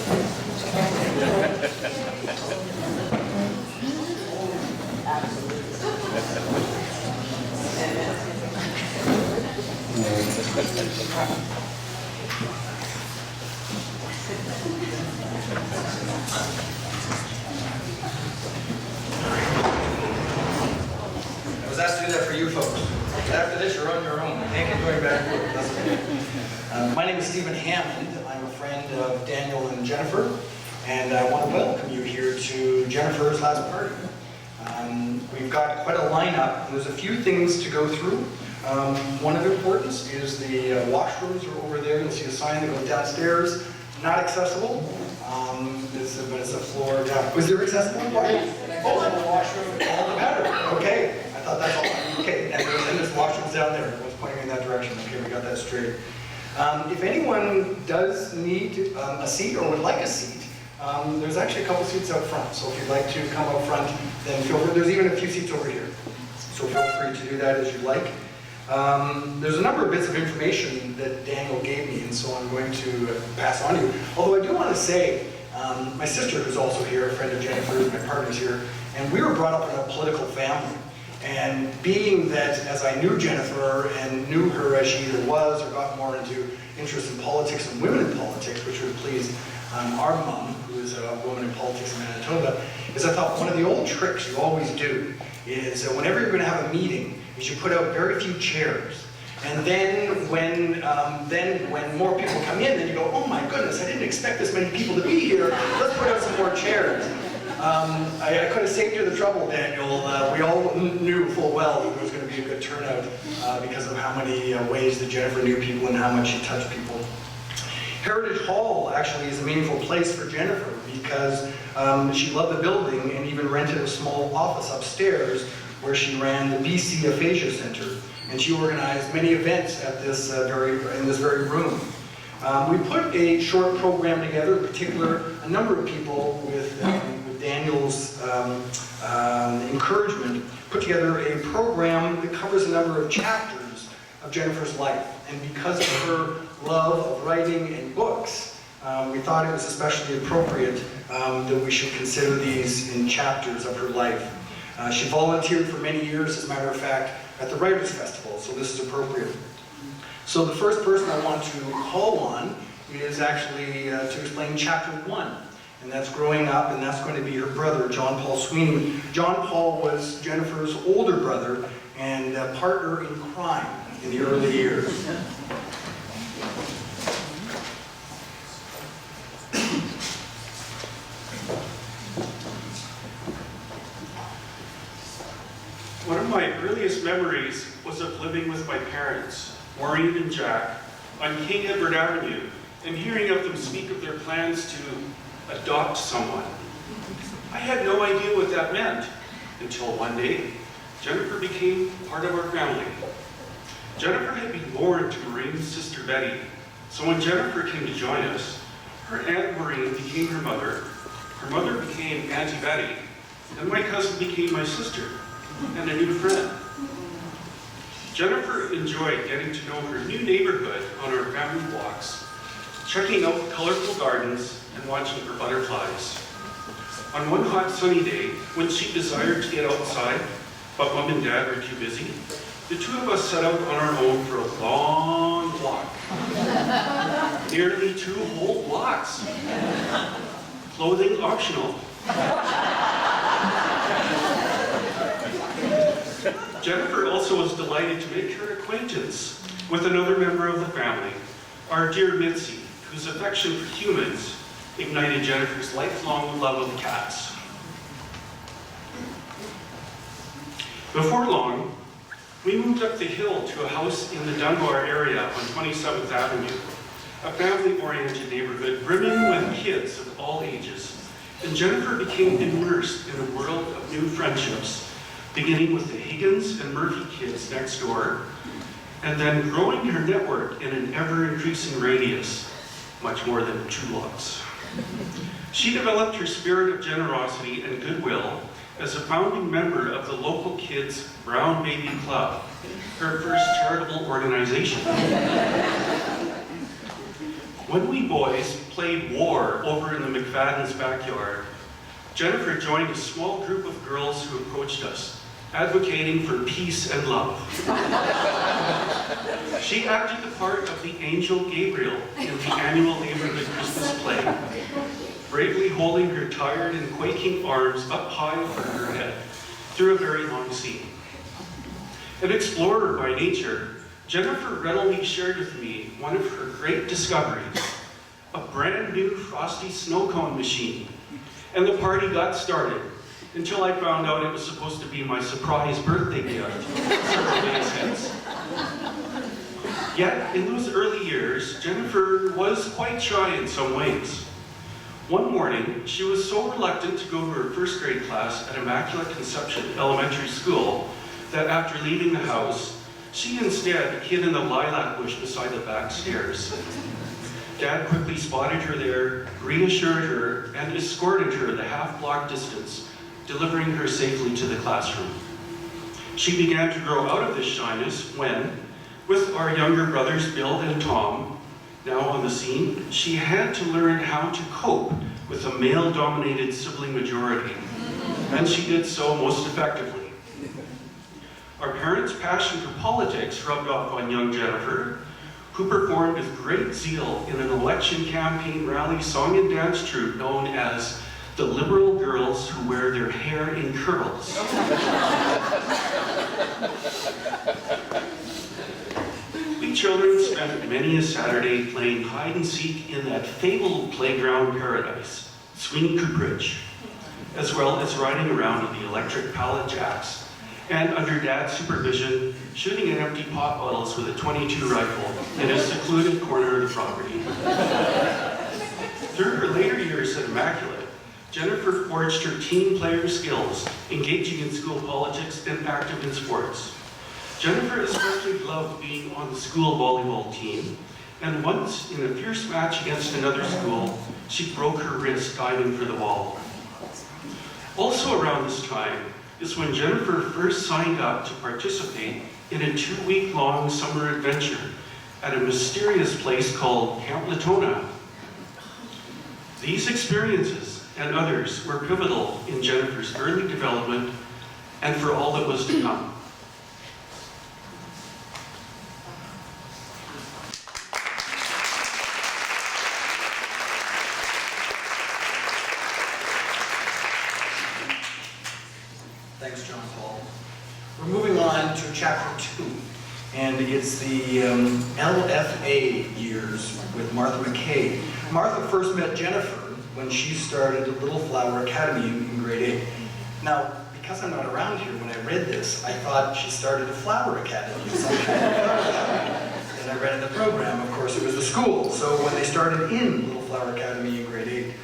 I was asked to do that for you folks. After this, you're on your own. I can't get going back. That's okay. My name is Stephen Hammond. I'm a friend of Daniel and Jennifer, and I want to welcome you here to Jennifer's last party. We've got quite a lineup, and there's a few things to go through. One of importance is the washrooms are over there. You'll see a sign that goes downstairs. Not accessible, but it's a floor down. Was there accessible? Oh, the washroom, all the better. Okay, I thought that's all. Okay, and there's washrooms down there. I was pointing in that direction. Okay, we got that straight. If anyone does need a seat or would like a seat, there's actually a couple seats out front. So if you'd like to come up front, then feel free. There's even a few seats over here. So feel free to do that as you like. There's a number of bits of information that Daniel gave me, and so I'm going to pass on to you. Although I do want to say, my sister, who's also here, a friend of Jennifer's, my partner's here, and we were brought up in a political family. And being that, as I knew Jennifer and knew her as she either was or got more into interest in politics and women in politics, which would please our mom, who is a woman in politics in Manitoba, is I thought one of the old tricks you always do is whenever you're going to have a meeting, is you put out very few chairs. And then when more people come in, then you go, oh my goodness, I didn't expect this many people to be here. Let's put out some more chairs. I could have saved you the trouble, Daniel. We all knew full well that there was going to be a good turnout because of how many ways that Jennifer knew people and how much she touched people. Heritage Hall actually is a meaningful place for Jennifer because she loved the building and even rented a small office upstairs where she ran the BC Aphasia Center, and she organized many events at this in this very room. We put a short program together, in particular, a number of people with Daniel's encouragement, put together a program that covers a number of chapters of Jennifer's life. And because of her love of writing and books, we thought it was especially appropriate that we should consider these in chapters of her life. She volunteered for many years, as a matter of fact, at the Writers' Festival, so this is appropriate. So the first person I want to call on is actually to explain chapter 1, and that's growing up, and that's going to be her brother, John Paul Sweeney. John Paul was Jennifer's older brother and partner in crime in the early years. One of my earliest memories was of living with my parents, Maureen and Jack, on King Edward Avenue, and hearing of them speak of their plans to adopt someone. I had no idea what that meant until one day, Jennifer became part of our family. Jennifer had been born to Maureen's sister Betty, so when Jennifer came to join us, her Aunt Maureen became her mother became Auntie Betty, and my cousin became my sister and a new friend. Jennifer enjoyed getting to know her new neighborhood on our family walks, checking out the colorful gardens and watching for butterflies. On one hot sunny day, when she desired to get outside, but Mom and Dad were too busy, the two of us set out on our own for a long walk. Nearly 2 whole blocks. Clothing optional. Jennifer also was delighted to make her acquaintance with another member of the family, our dear Mitzi, whose affection for humans ignited Jennifer's lifelong love of cats. Before long, we moved up the hill to a house in the Dunbar area on 27th Avenue, a family-oriented neighborhood brimming with kids of all ages, and Jennifer became immersed in a world of new friendships, beginning with the Higgins and Murphy kids next door, and then growing her network in an ever-increasing radius, much more than 2 blocks. She developed her spirit of generosity and goodwill as a founding member of the local Kids Brown Baby Club, her first charitable organization. When we boys played war over in the McFadden's backyard, Jennifer joined a small group of girls who approached us, advocating for peace and love. She acted the part of the angel Gabriel in the annual neighborhood Christmas play, bravely holding her tired and quaking arms up high over her head through a very long scene. An explorer by nature, Jennifer readily shared with me one of her great discoveries, a brand new frosty snow cone machine. And the party got started until I found out it was supposed to be my surprise birthday gift several days hence. Yet, in those early years, Jennifer was quite shy in some ways. One morning, she was so reluctant to go to her first grade class at Immaculate Conception Elementary School that after leaving the house, she instead hid in the lilac bush beside the back stairs. Dad quickly spotted her there, reassured her, and escorted her the half-block distance, delivering her safely to the classroom. She began to grow out of this shyness when, with our younger brothers Bill and Tom now on the scene, she had to learn how to cope with a male-dominated sibling majority, and she did so most effectively. Our parents' passion for politics rubbed off on young Jennifer, who performed with great zeal in an election campaign rally song and dance troupe known as the Liberal Girls Who Wear Their Hair in Curls. We children spent many a Saturday playing hide and seek in that fabled playground paradise, Sweeney Cooperage, as well as riding around in the electric pallet jacks, and under Dad's supervision, shooting at empty pop bottles with a .22 rifle in a secluded corner of the property. Through her later years at Immaculate, Jennifer forged her team player skills, engaging in school politics and active in sports. Jennifer especially loved being on the school volleyball team, and once in a fierce match against another school, she broke her wrist diving for the ball. Also around this time is when Jennifer first signed up to participate in a 2-week-long summer adventure at a mysterious place called Camp Latona. These experiences and others were pivotal in Jennifer's early development and for all that was to come. Thanks, John Paul. We're moving on to chapter 2, and it's the LFA years with Martha McKay. Martha first met Jennifer when she started Little Flower Academy in grade 8. Now, because I'm not around here, when I read this, I thought she started a flower academy, some kind of flower academy. And I read in the program, of course, it was the school. So when they started in Little Flower Academy in grade 8,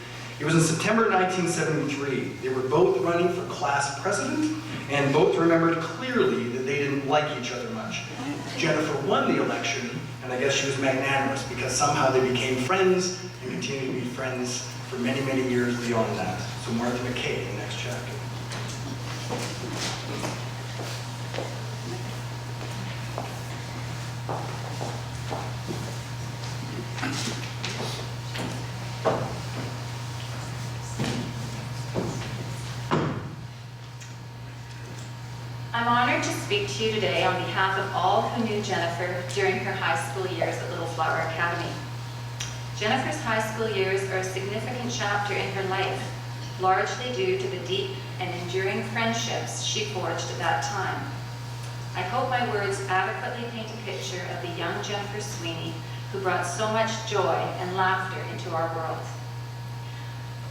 it was in September 1973. They were both running for class president, and both remembered clearly that they didn't like each other much. Jennifer won the election, and I guess she was magnanimous because somehow they became friends and continued to be friends for many, many years beyond that. So Martha McKay in the next chapter. I'm honored to speak to you today on behalf of all who knew Jennifer during her high school years at Little Flower Academy. Jennifer's high school years are a significant chapter in her life, largely due to the deep and enduring friendships she forged at that time. I hope my words adequately paint a picture of the young Jennifer Sweeney who brought so much joy and laughter into our world.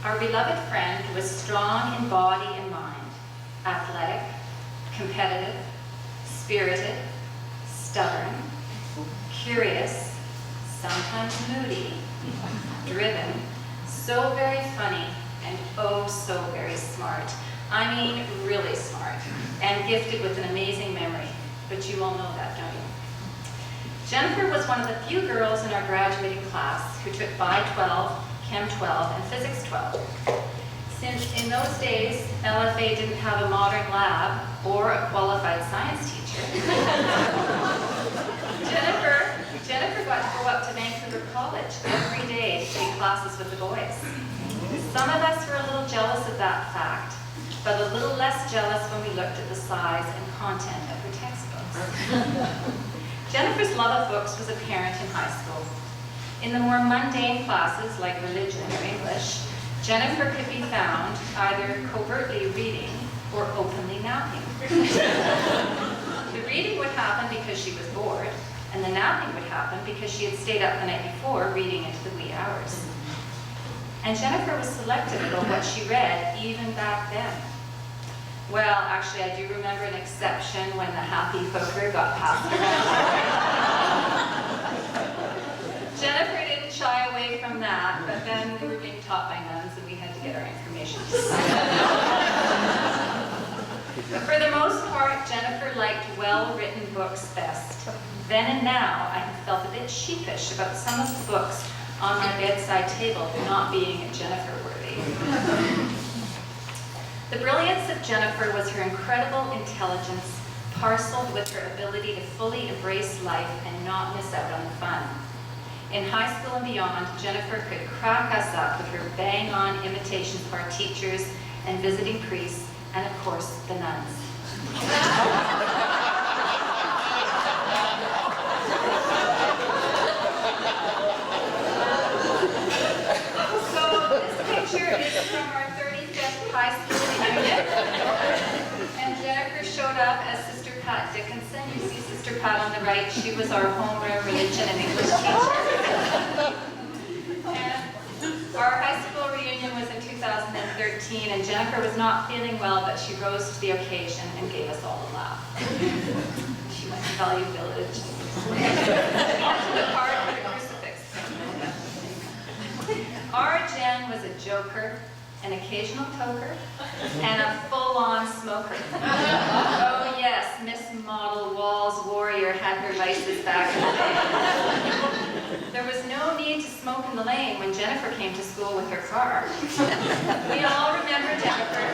Our beloved friend was strong in body and mind, athletic, competitive, spirited, stubborn, curious, sometimes moody, driven, so very funny, and oh so very smart. I mean really smart, and gifted with an amazing memory, but you all know that, don't you? Jennifer was one of the few girls in our graduating class who took Bio 12, Chem 12, and Physics 12. Since in those days, LFA didn't have a modern lab or a qualified science teacher, Jennifer Jennifer got to go up to Vancouver College every day to take classes with the boys. Some of us were a little jealous of that fact, but a little less jealous when we looked at the size and content of her textbooks. Jennifer's love of books was apparent in high school. In the more mundane classes like religion or English, Jennifer could be found either covertly reading or openly napping. The reading would happen because she was bored, and the napping would happen because she had stayed up the night before reading into the wee hours. And Jennifer was selective about what she read even back then. Well, actually, I do remember an exception when the happy hooker got passed around. Jennifer didn't shy away from that, but then we were being taught by nuns and we had to get our information. But for the most part, Jennifer liked well-written books best. Then and now, I have felt a bit sheepish about some of the books on my bedside table not being Jennifer-worthy. The brilliance of Jennifer was her incredible intelligence, parceled with her ability to fully embrace life and not miss out on the fun. In high school and beyond, Jennifer could crack us up with her bang-on imitations of our teachers and visiting priests, and of course, the nuns. So this picture is from our 35th high school reunion, and Jennifer showed up as Sister Pat Dickinson. You see Sister Pat on the right. She was our homeroom religion and English teacher. And our high school reunion was in 2013, and Jennifer was not feeling well, but she rose to the occasion and gave us all a laugh. She went to Value Village. The park with a crucifix. Our Jen was a joker, an occasional toker, and a full-on smoker. Oh yes, Miss Model Walls Warrior had her vices back in the day. There was no need to smoke in the lane when Jennifer came to school with her car. We all remember Jennifer.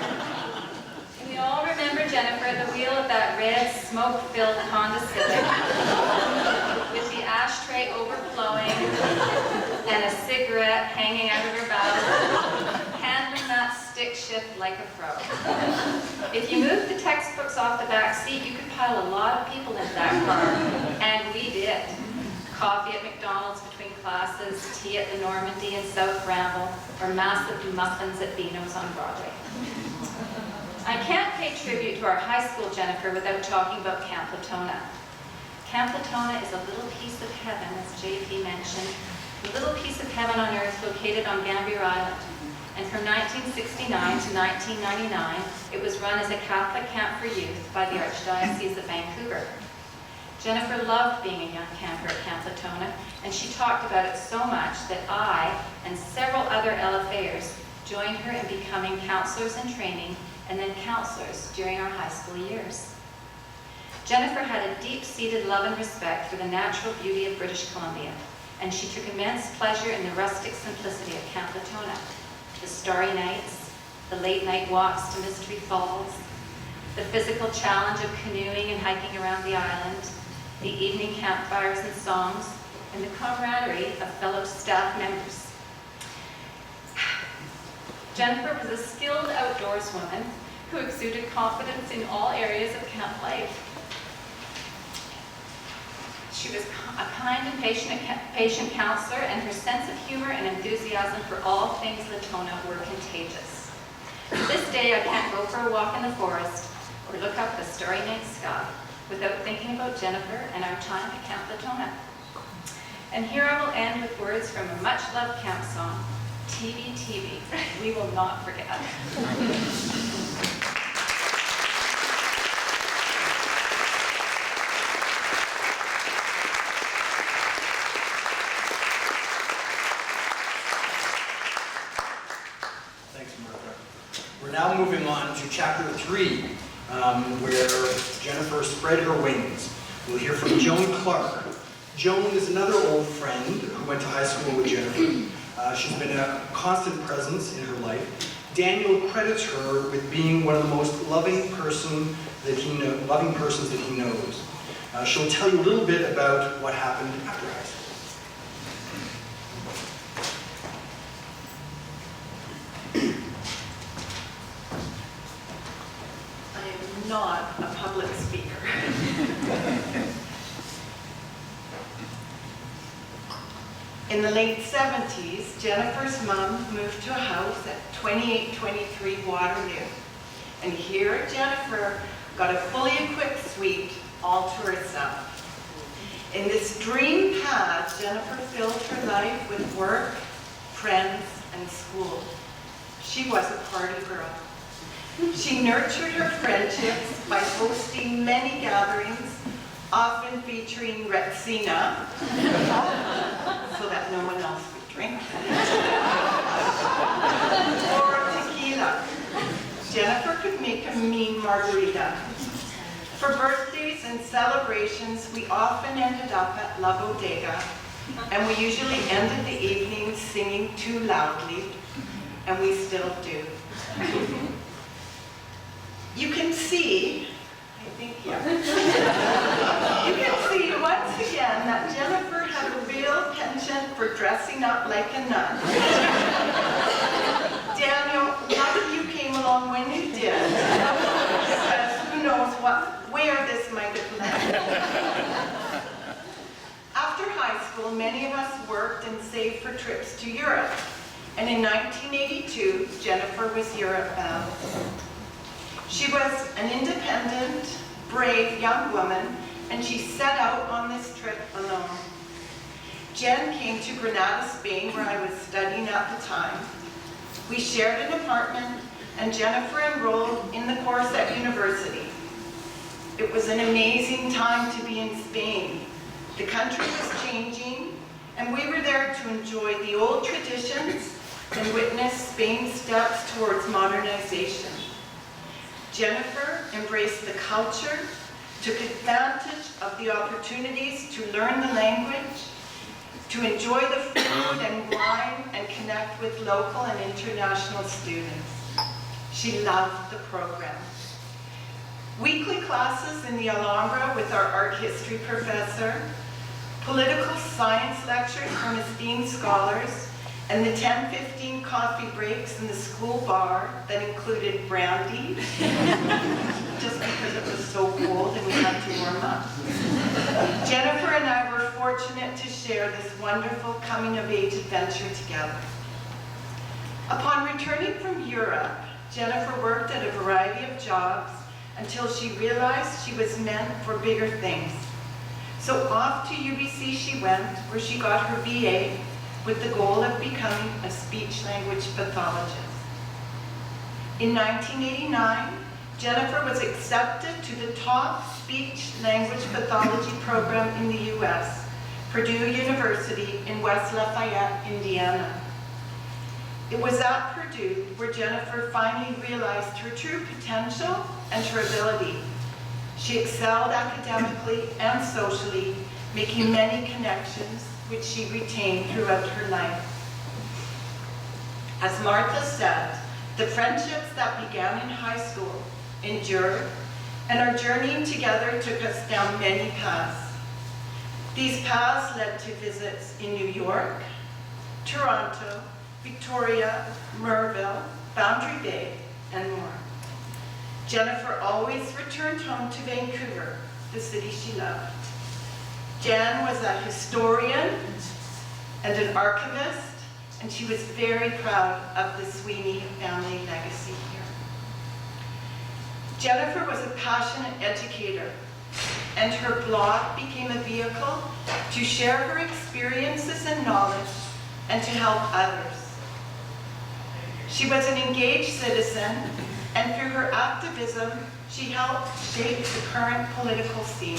We all remember Jennifer at the wheel of that red, smoke-filled Honda Civic with the ashtray overflowing and a cigarette hanging out of her mouth, handling that stick shift like a pro. If you moved the textbooks off the back seat, you could pile a lot of people into that car, and we did. Coffee at McDonald's between classes, tea at the Normandy in South Bramble, or massive muffins at Beano's on Broadway. I can't pay tribute to our high school Jennifer without talking about Camp Latona. Camp Latona is a little piece of heaven, as JP mentioned, a little piece of heaven on earth located on Gambier Island. And from 1969 to 1999, it was run as a Catholic camp for youth by the Archdiocese of Vancouver. Jennifer loved being a young camper at Camp Latona, and she talked about it so much that I and several other LFAers joined her in becoming counselors in training and then counselors during our high school years. Jennifer had a deep-seated love and respect for the natural beauty of British Columbia, and she took immense pleasure in the rustic simplicity of Camp Latona. The starry nights, the late-night walks to Mystery Falls, the physical challenge of canoeing and hiking around the island, the evening campfires and songs, and the camaraderie of fellow staff members. Jennifer was a skilled outdoorswoman who exuded confidence in all areas of camp life. She was a kind and patient counselor, and her sense of humor and enthusiasm for all things Latona were contagious. To this day, I can't go for a walk in the forest or look up the starry night sky without thinking about Jennifer and our time at Camp Latona. And here I will end with words from a much-loved camp song, TV, TV, we will not forget. Thanks, Martha. We're now moving on to chapter 3, where Jennifer spread her wings. We'll hear from Joan Clark. Joan is another old friend who went to high school with Jennifer. She's been a constant presence in her life. Daniel credits her with being one of the most loving persons that he knows. She'll tell you a little bit about what happened after high school. I am not a public speaker. In the late 70s, Jennifer's mom moved to a house at 2823 Waterloo. And here Jennifer got a fully equipped suite all to herself. In this dream pad, Jennifer filled her life with work, friends, and school. She was a party girl. She nurtured her friendships by hosting many gatherings, often featuring Retsina, so that no one else would drink, or tequila. Jennifer could make a mean margarita. For birthdays and celebrations, we often ended up at La Bodega, and we usually ended the evening singing too loudly, and we still do. You can see, you can see once again that Jennifer had a real penchant for dressing up like a nun. Daniel, lucky you came along when you did, because who knows where this might have led. After high school, many of us worked and saved for trips to Europe. And in 1982, Jennifer was Europe bound. She was an independent, brave young woman, and she set out on this trip alone. Jen came to Granada, Spain, where I was studying at the time. We shared an apartment, and Jennifer enrolled in the course at university. It was an amazing time to be in Spain. The country was changing, and we were there to enjoy the old traditions and witness Spain's steps towards modernization. Jennifer embraced the culture, took advantage of the opportunities to learn the language, to enjoy the food and wine, and connect with local and international students. She loved the program. Weekly classes in the Alhambra with our art history professor, political science lectures from esteemed scholars, and the 10-15 coffee breaks in the school bar that included brandy, just because it was so cold and we had to warm up. Jennifer and I were fortunate to share this wonderful coming-of-age adventure together. Upon returning from Europe, Jennifer worked at a variety of jobs until she realized she was meant for bigger things. So off to UBC she went, where she got her BA with the goal of becoming a speech-language pathologist. In 1989, Jennifer was accepted to the top speech-language pathology program in the US, Purdue University in West Lafayette, Indiana. It was at Purdue where Jennifer finally realized her true potential and her ability. She excelled academically and socially, making many connections which she retained throughout her life. As Martha said, the friendships that began in high school endured, and our journeying together took us down many paths. These paths led to visits in New York, Toronto, Victoria, Merville, Boundary Bay, and more. Jennifer always returned home to Vancouver, the city she loved. Jan was a historian and an archivist, and she was very proud of the Sweeney family legacy here. Jennifer was a passionate educator, and her blog became a vehicle to share her experiences and knowledge and to help others. She was an engaged citizen, and through her activism, she helped shape the current political scene.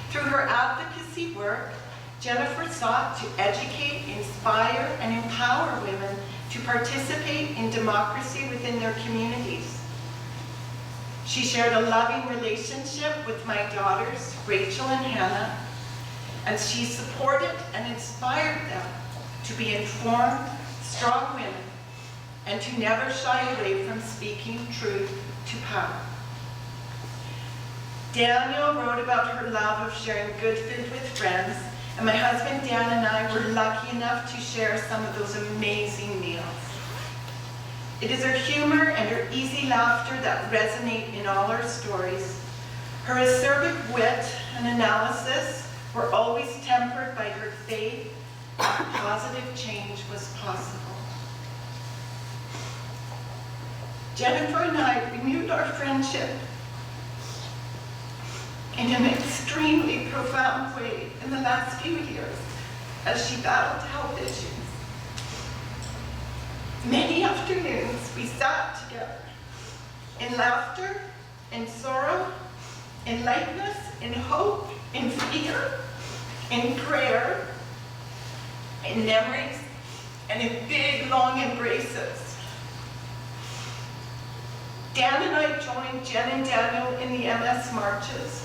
Through her advocacy work, Jennifer sought to educate, inspire, and empower women to participate in democracy within their communities. She shared a loving relationship with my daughters, Rachel and Hannah, and she supported and inspired them to be informed, strong women, and to never shy away from speaking truth to power. Daniel wrote about her love of sharing good food with friends, and my husband Dan and I were lucky enough to share some of those amazing meals. It is her humor and her easy laughter that resonate in all our stories. Her acerbic wit and analysis were always tempered by her faith that positive change was possible. Jennifer and I renewed our friendship in an extremely profound way in the last few years as she battled health issues. Many afternoons we sat together in laughter, in sorrow, in lightness, in hope, in fear, in prayer, in memories, and in big, long embraces. Dan and I joined Jen and Daniel in the MS marches.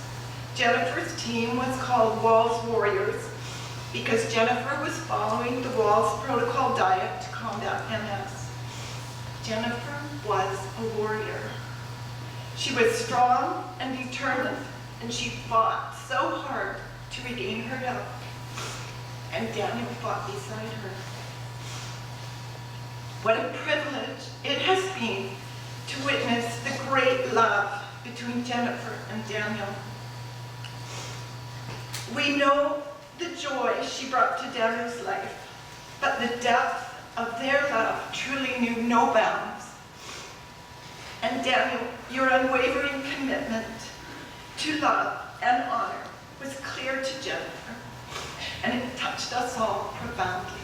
Jennifer's team was called Walls Warriors because Jennifer was following the Walls protocol diet to combat MS. Jennifer was a warrior. She was strong and determined, and she fought so hard to regain her health. And Daniel fought beside her. What a privilege it has been to witness the great love between Jennifer and Daniel. We know the joy she brought to Daniel's life, but the depth of their love truly knew no bounds. And Daniel, your unwavering commitment to love and honor was clear to Jennifer, and it touched us all profoundly.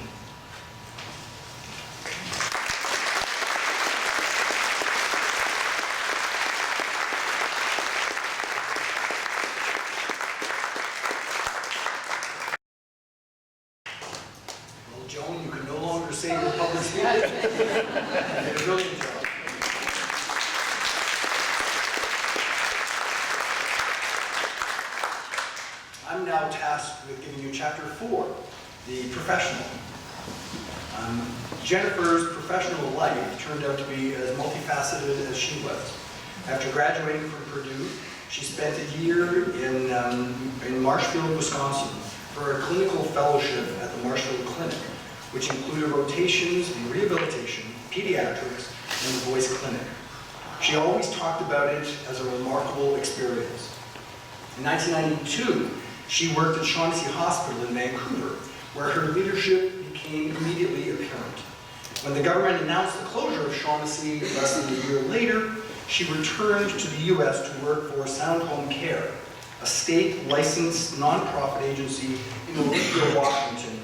Well, Joan, you can no longer say you're a public speaker. You did a brilliant job. I'm now tasked with giving you chapter 4, the professional. Jennifer's professional life turned out to be as multifaceted as she was. After graduating from Purdue, she spent a year in Marshfield, Wisconsin for a clinical fellowship at the Marshfield Clinic, which included rotations in rehabilitation, pediatrics, and the voice clinic. She always talked about it as a remarkable experience. In 1992, she worked at Shaughnessy Hospital in Vancouver, where her leadership became immediately apparent. When the government announced the closure of Shaughnessy less than a year later, she returned to the U.S. to work for Sound Home Care, a state-licensed nonprofit agency in Olympia, Washington.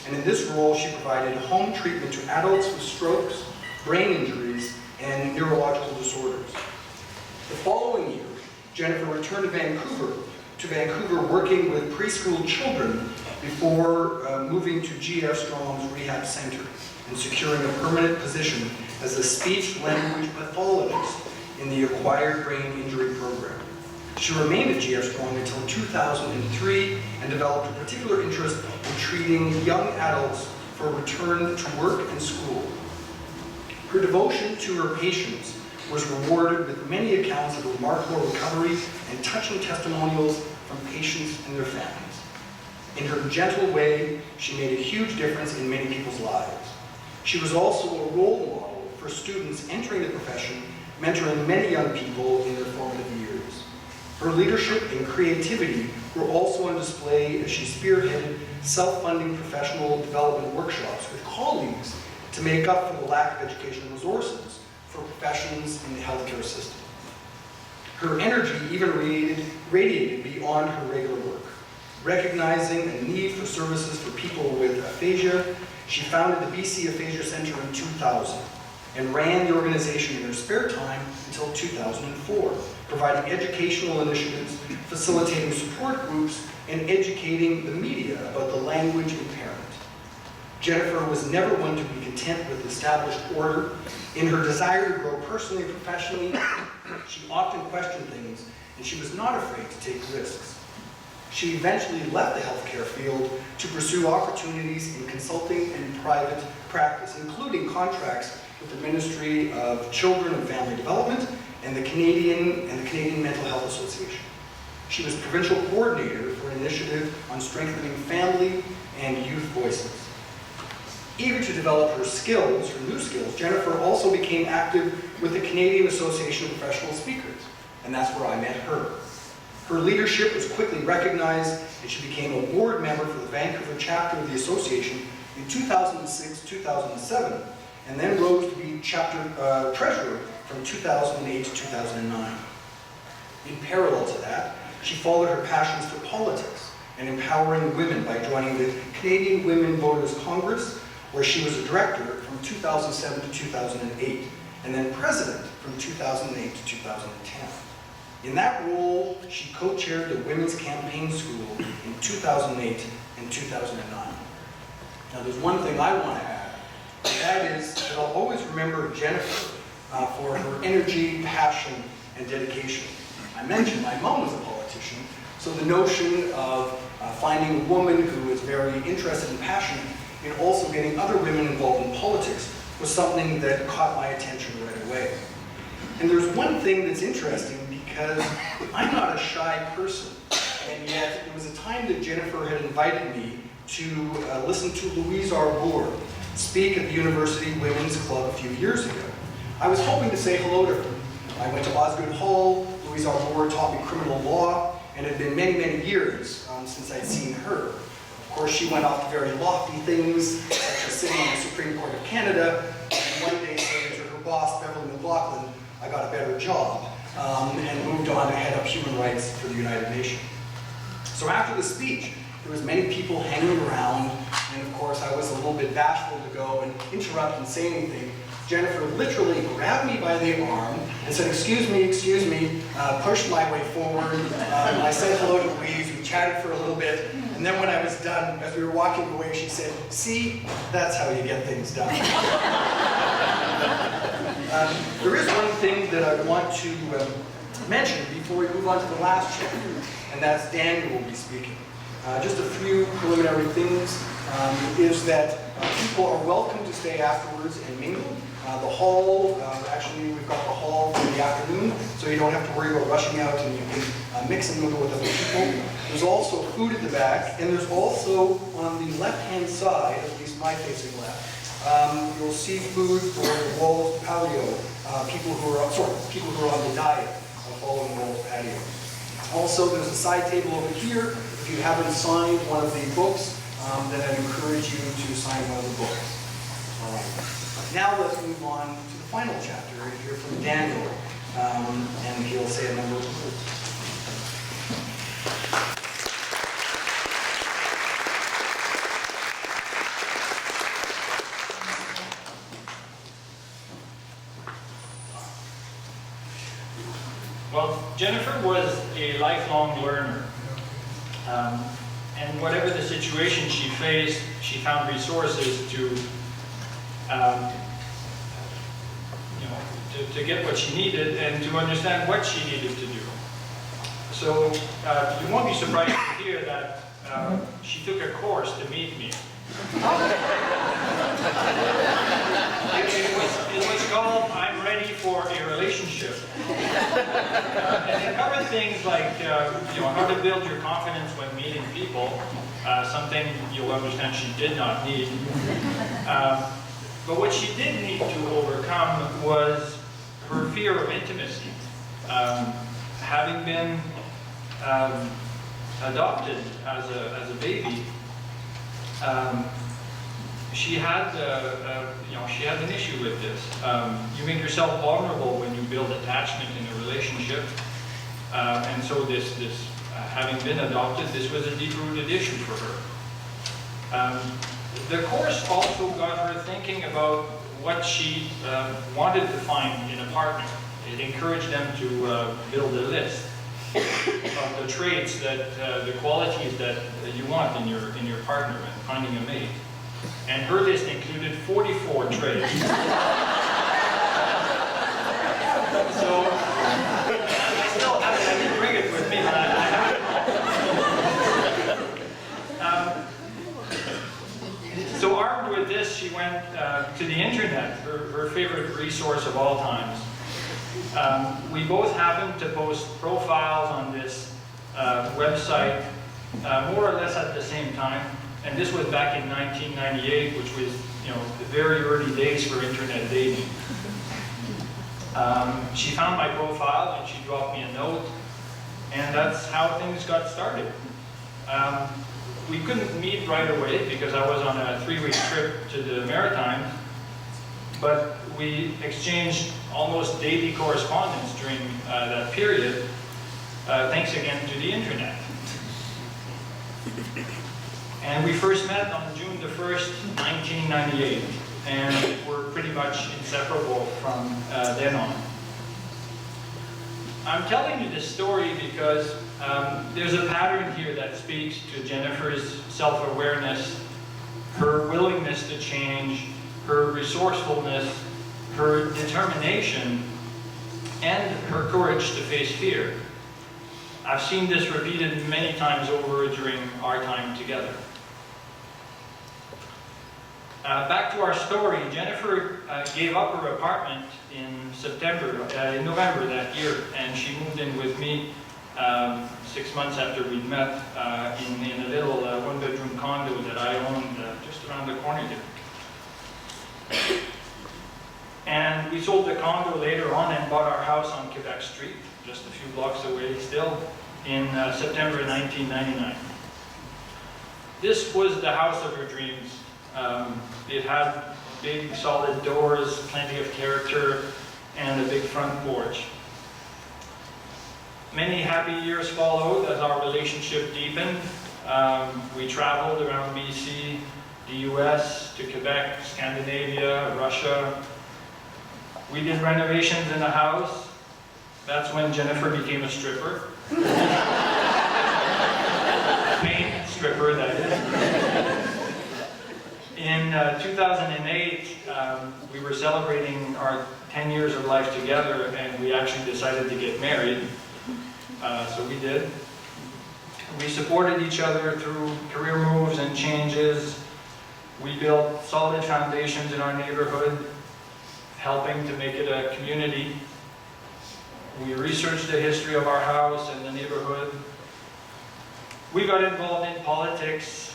And in this role, she provided home treatment to adults with strokes, brain injuries, and neurological disorders. The following year, Jennifer returned to Vancouver working with preschool children before moving to G.F. Strong's Rehab Center and securing a permanent position as a speech-language pathologist in the Acquired Brain Injury Program. She remained at G.F. Strong until 2003 and developed a particular interest in treating young adults for return to work and school. Her devotion to her patients was rewarded with many accounts of remarkable recovery and touching testimonials from patients and their families. In her gentle way, she made a huge difference in many people's lives. She was also a role model for students entering the profession, mentoring many young people in their formative years. Her leadership and creativity were also on display as she spearheaded self-funding professional development workshops with colleagues to make up for the lack of educational resources for professions in the healthcare system. Her energy even radiated beyond her regular work. Recognizing a need for services for people with aphasia, she founded the BC Aphasia Center in 2000 and ran the organization in her spare time until 2004, providing educational initiatives, facilitating support groups, and educating the media about the language impairment. Jennifer was never one to be content with established order. In her desire to grow personally and professionally, she often questioned things, and she was not afraid to take risks. She eventually left the healthcare field to pursue opportunities in consulting and private practice, including contracts with the Ministry of Children and Family Development and the Canadian Mental Health Association. She was provincial coordinator for an initiative on strengthening family and youth voices. Eager to develop her skills, her new skills, Jennifer also became active with the Canadian Association of Professional Speakers, and that's where I met her. Her leadership was quickly recognized, and she became a board member for the Vancouver chapter of the association in 2006-2007, and then rose to be chapter treasurer from 2008 to 2009. In parallel to that, she followed her passions for politics and empowering women by joining the Canadian Women Voters Congress, where she was a director from 2007 to 2008, and then president from 2008 to 2010. In that role, she co-chaired the Women's Campaign School in 2008 and 2009. Now, there's one thing I want to add, and that is that I'll always remember Jennifer for her energy, passion, and dedication. I mentioned my mom was a politician, so the notion of finding a woman who is very interested and passionate in also getting other women involved in politics was something that caught my attention right away. And there's one thing that's interesting because I'm not a shy person, and yet it was a time that Jennifer had invited me to listen to Louise Arbour speak at the University Women's Club a few years ago. I was hoping to say hello to her. I went to Osgoode Hall. Louise Arbour taught me criminal law, and it had been many, many years since I'd seen her. Of course, she went off to very lofty things, such as sitting on the Supreme Court of Canada, and one day saying to her boss, Beverly McLaughlin, I got a better job, and moved on to head up human rights for the United Nations. So after the speech, there was many people hanging around, and of course I was a little bit bashful to go and interrupt and say anything. Jennifer literally grabbed me by the arm and said, excuse me, pushed my way forward. I said hello to Louise, we chatted for a little bit, and then when I was done, as we were walking away, she said, see, that's how you get things done. There is one thing that I want to mention before we move on to the last chapter, and that's Daniel will be speaking. Just a few preliminary things is that people are welcome to stay afterwards and mingle. The hall, actually we've got the hall for the afternoon, so you don't have to worry about rushing out and you can mix and mingle with other people. There's also food at the back, and there's also on the left-hand side, at least my facing left, you'll see food for the Walls patio, people who are on the diet following the Walls patio. Also, there's a side table over here. If you haven't signed one of the books, then I'd encourage you to sign one of the books. All right. Now let's move on to the final chapter and hear from Daniel, and he'll say a number of words. Well, Jennifer was a lifelong learner. And whatever the situation she faced, she found resources to get what she needed and to understand what she needed to do. So you won't be surprised to hear that she took a course to meet me. It was called I'm Ready for a Relationship. And it covered things like how to build your confidence when meeting people, something you'll understand she did not need. But what she did need to overcome was her fear of intimacy. Having been adopted as a baby, she had an issue with this. You make yourself vulnerable when you build attachment in a relationship, and so this having been adopted, this was a deep-rooted issue for her. The course also got her thinking about what she wanted to find in a partner. It encouraged them to build a list of the traits that, the qualities that you want in your partner and finding a mate. And her list included 44 traits. So I still have it. I didn't bring it with me, but I have it. So armed with this, she went went to the internet, her favorite resource of all times. We both happened to post profiles on this website more or less at the same time. And this was back in 1998, which was, the very early days for internet dating. She found my profile and she dropped me a note, and that's how things got started. We couldn't meet right away because I was on a 3-week trip to the Maritimes, but we exchanged almost daily correspondence during that period, thanks again to the internet. And we first met on June the 1st, 1998, and we're pretty much inseparable from then on. I'm telling you this story because there's a pattern here that speaks to Jennifer's self-awareness, her willingness to change, her resourcefulness, her determination, and her courage to face fear. I've seen this repeated many times over during our time together. Back to our story, Jennifer gave up her apartment in November that year, and she moved in with me 6 months after we'd met in a little one-bedroom condo that I owned just around the corner here. And we sold the condo later on and bought our house on Quebec Street, just a few blocks away still, in September 1999. This was the house of her dreams. It had big solid doors, plenty of character, and a big front porch. Many happy years followed as our relationship deepened. We traveled around BC, the US, to Quebec, Scandinavia, Russia. We did renovations in the house. That's when Jennifer became a stripper. Paid stripper, that is. In 2008, we were celebrating our 10 years of life together, and we actually decided to get married. So we did. We supported each other through career moves and changes. We built solid foundations in our neighborhood, helping to make it a community. We researched the history of our house and the neighborhood. We got involved in politics.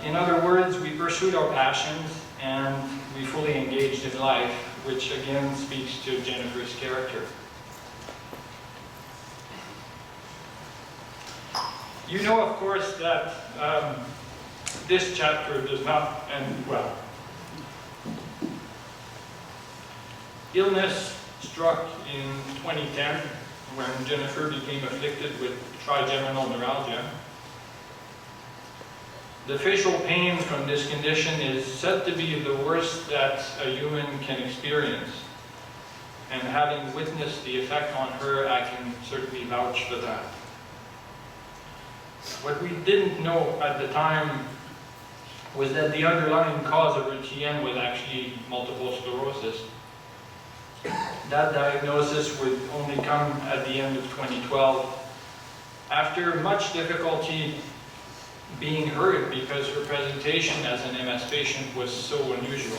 In other words, we pursued our passions and we fully engaged in life, which again speaks to Jennifer's character. You know, of course, that this chapter does not end well. Illness struck in 2010 when Jennifer became afflicted with trigeminal neuralgia. The facial pain from this condition is said to be the worst that a human can experience. And having witnessed the effect on her, I can certainly vouch for that. What we didn't know at the time was that the underlying cause of her TN was actually multiple sclerosis. That diagnosis would only come at the end of 2012, after much difficulty being heard because her presentation as an MS patient was so unusual.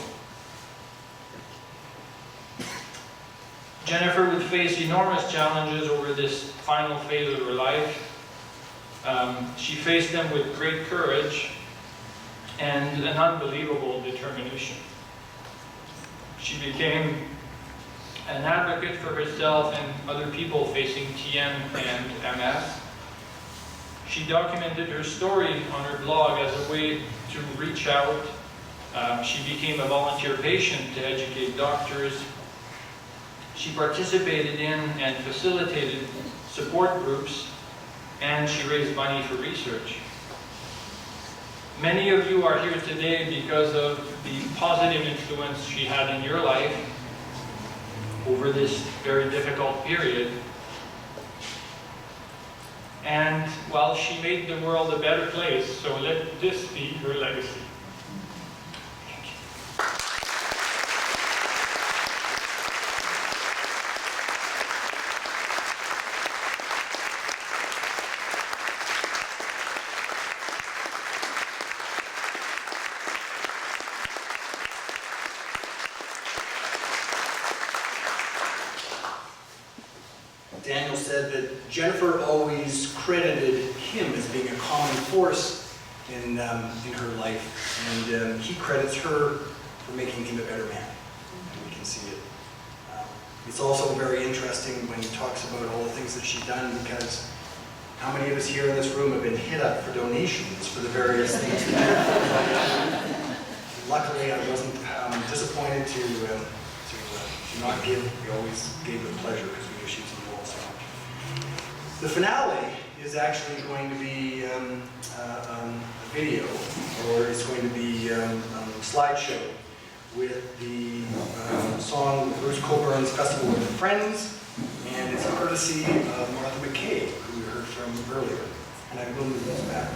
Jennifer would face enormous challenges over this final phase of her life. She faced them with great courage and an unbelievable determination. She became an advocate for herself and other people facing TN and MS. She documented her story on her blog as a way to reach out. She became a volunteer patient to educate doctors. She participated in and facilitated support groups, and she raised money for research. Many of you are here today because of the positive influence she had in your life over this very difficult period. And, well, she made the world a better place, so let this be her legacy. Thank you. Daniel said that Jennifer always credited him as being a common force in her life, and he credits her for making him a better man. And we can see it. It's also very interesting when he talks about all the things that she's done, because how many of us here in this room have been hit up for donations for the various things we do? Luckily, I wasn't disappointed to not give. We always gave with pleasure because we knew she was involved so much. The finale is actually going to be a video, or it's going to be a slideshow with the song Bruce Coburn's Festival with Friends, and it's courtesy of Martha McKay, who we heard from earlier. And I will move this back.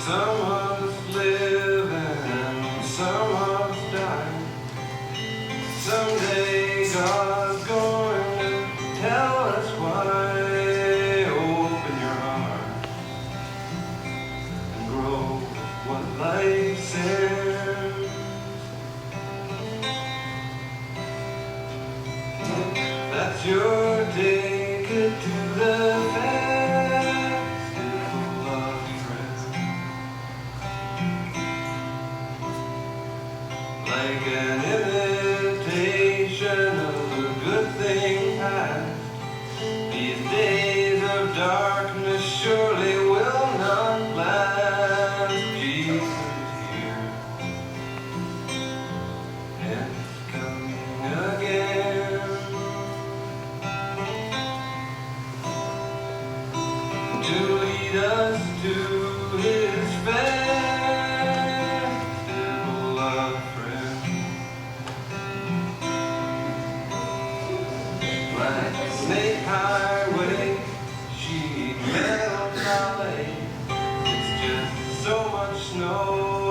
Some of us live and some of us die. Someday God's going to tell us why. Open your heart and grow what life sends. That's your ticket to the festival of friends. Like an imitation of a good thing past, these days of darkness surely will not last. Jesus is here, and He's coming again to lead us to His festival of friends. Like Snake Highway, sheet metal ballet. It's just so much snow.